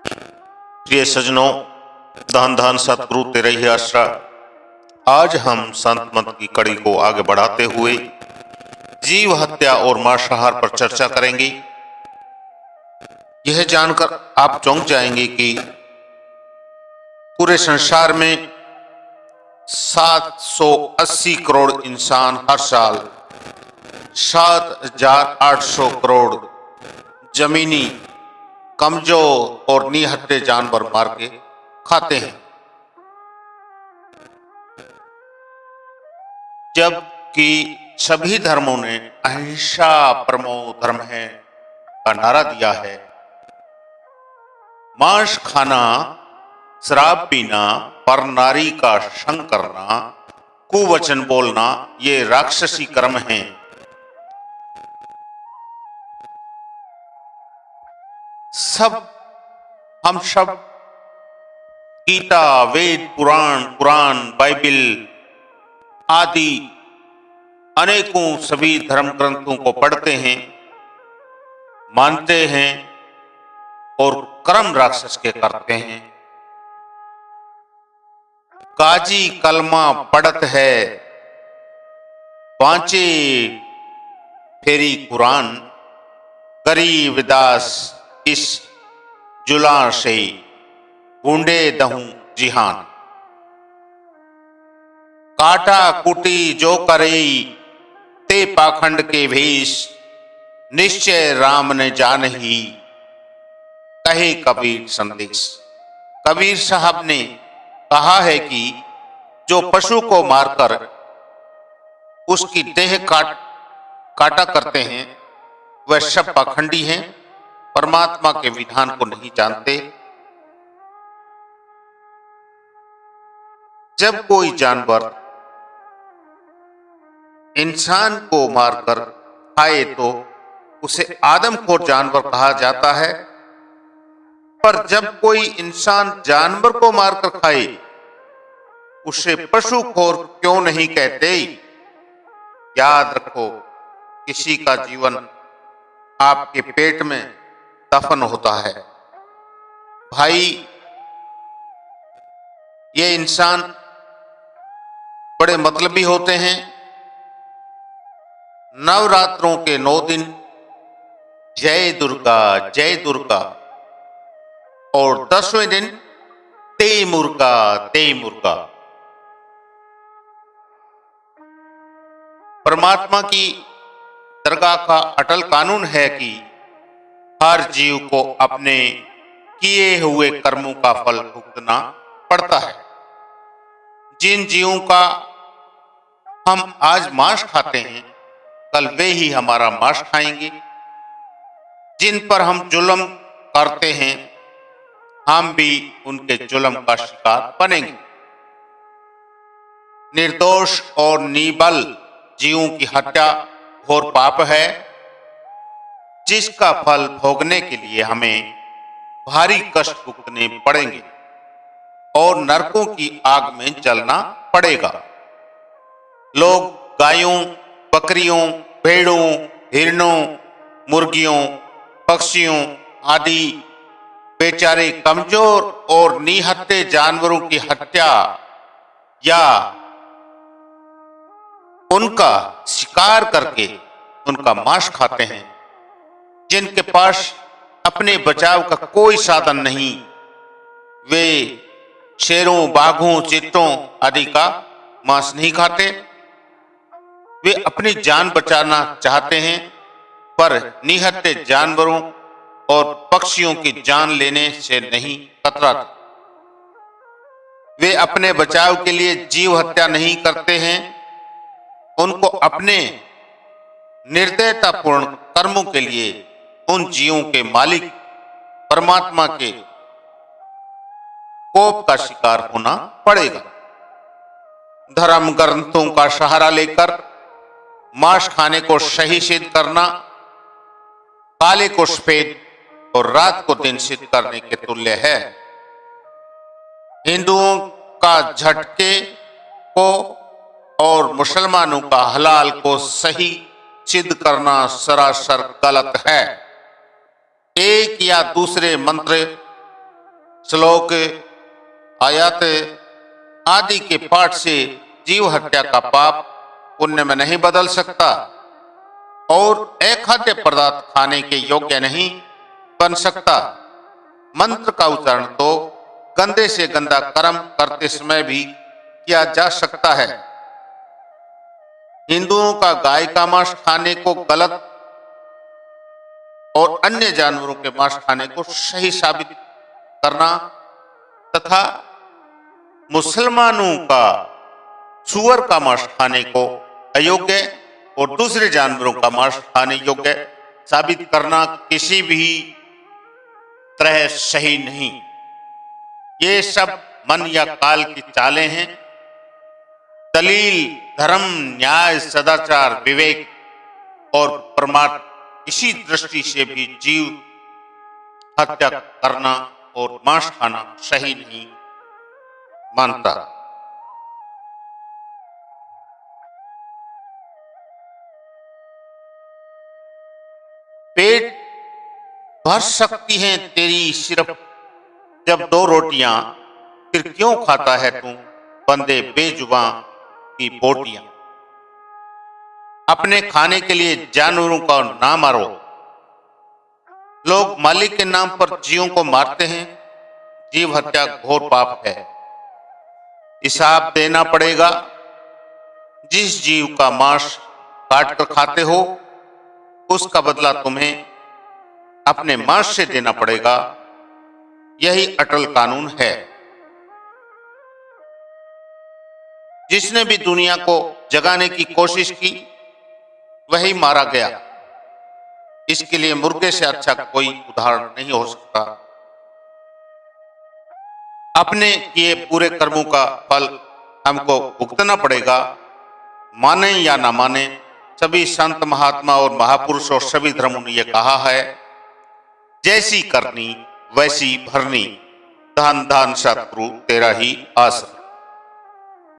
प्रिय सज्जनों, धन धन सतगुरु तेरे ही आसरा। आज हम संत मत की कड़ी को आगे बढ़ाते हुए जीव हत्या और मांसाहार पर चर्चा करेंगे। यह जानकर आप चौंक जाएंगे कि पूरे संसार में 780 करोड़ इंसान हर साल 7,800 करोड़ जमीनी कमजोर और निहत्थे जानवर मार के खाते हैं, जबकि सभी धर्मों ने अहिंसा परमो धर्म है का नारा दिया है। मांस खाना, शराब पीना, पर नारी का संग करना, कुवचन बोलना ये राक्षसी कर्म हैं। हम सब गीता, वेद, पुराण, कुरान, बाइबिल आदि अनेकों सभी धर्म ग्रंथों को पढ़ते हैं, मानते हैं और कर्म राक्षस के करते हैं। काजी कलमा पढ़त है, पांचे फेरी कुरान, गरीब दास इस जुलां से बूंदे दहूं जिहान। काटा कुटी जो करे ते पाखंड के भेष, निश्चय राम ने जान ही कहे कबीर संदेश। कबीर साहब ने कहा है कि जो पशु को मारकर उसकी देह काटा करते हैं वह सब पाखंडी हैं, परमात्मा के विधान को नहीं जानते। जब कोई जानवर इंसान को मारकर खाए तो उसे आदमखोर जानवर कहा जाता है, पर जब कोई इंसान जानवर को मारकर खाए उसे पशुखोर क्यों नहीं कहते? याद रखो, किसी का जीवन आपके पेट में दफन होता है। भाई, ये इंसान बड़े मतलबी होते हैं। नवरात्रों के 9 दिन जय दुर्गा और 10वें दिन ते मुर्गा। परमात्मा की दरगाह का अटल कानून है कि हर जीव को अपने किए हुए कर्मों का फल भुगतना पड़ता है। जिन जीवों का हम आज मांस खाते हैं, कल वे ही हमारा मांस खाएंगे। जिन पर हम जुल्म करते हैं, हम भी उनके जुल्म का शिकार बनेंगे। निर्दोष और निबल जीवों की हत्या घोर पाप है, जिसका फल भोगने के लिए हमें भारी कष्ट भुगतने पड़ेंगे और नरकों की आग में जलना पड़ेगा। लोग गायों, बकरियों, भेड़ों, हिरणों, मुर्गियों, पक्षियों आदि बेचारे कमजोर और निहत्थे जानवरों की हत्या या उनका शिकार करके उनका मांस खाते हैं। जिनके पास अपने बचाव का कोई साधन नहीं, वे शेरों, बाघों, चीतों आदि का मांस नहीं खाते। वे अपनी जान बचाना चाहते हैं, पर निहत्थे जानवरों और पक्षियों की जान लेने से नहीं कतराते। वे अपने बचाव के लिए जीव हत्या नहीं करते हैं। उनको अपने निर्दयतापूर्ण कर्मों के लिए उन जीवों के मालिक परमात्मा के कोप का शिकार होना पड़ेगा। धर्म ग्रंथों का सहारा लेकर मांस खाने को सही सिद्ध करना काले को सफेद और रात को दिन सिद्ध करने के तुल्य है। हिंदुओं का झटके को और मुसलमानों का हलाल को सही सिद्ध करना सरासर गलत है। एक या दूसरे मंत्र श्लोक, आयत आदि के पाठ से जीव हत्या का पाप पुण्य में नहीं बदल सकता और अखाद्य पदार्थ खाने के योग्य नहीं बन सकता। मंत्र का उच्चारण तो गंदे से गंदा कर्म करते समय भी किया जा सकता है। हिंदुओं का गाय का मांस खाने को गलत और अन्य जानवरों के मांस खाने को सही साबित करना तथा मुसलमानों का सूअर का मांस खाने को अयोग्य और दूसरे जानवरों का मांस खाने योग्य साबित करना किसी भी तरह सही नहीं। ये सब मन या काल की चालें हैं। दलील, धर्म, न्याय, सदाचार, विवेक और परमार्थ इसी दृष्टि से भी जीव हत्या करना और मांस खाना सही नहीं मानता। पेट भर सकती हैं तेरी सिर्फ जब 2 रोटियां, फिर क्यों खाता है तू बंदे बेजुबां की बोटियां। अपने खाने के लिए जानवरों का ना मारो। लोग मालिक के नाम पर जीवों को मारते हैं। जीव हत्या घोर पाप है। हिसाब देना पड़ेगा। जिस जीव का मांस काट कर खाते हो उसका बदला तुम्हें अपने मांस से देना पड़ेगा। यही अटल कानून है। जिसने भी दुनिया को जगाने की कोशिश की वही मारा गया। इसके लिए मुर्गे से अच्छा कोई उदाहरण नहीं हो सकता। अपने किए पूरे कर्मों का फल हमको भुगतना पड़ेगा। माने या ना माने, सभी संत, महात्मा और महापुरुष और सभी धर्मों ने यह कहा है, जैसी करनी वैसी भरनी, धन धन सतप्रभु तेरा ही आश्रय।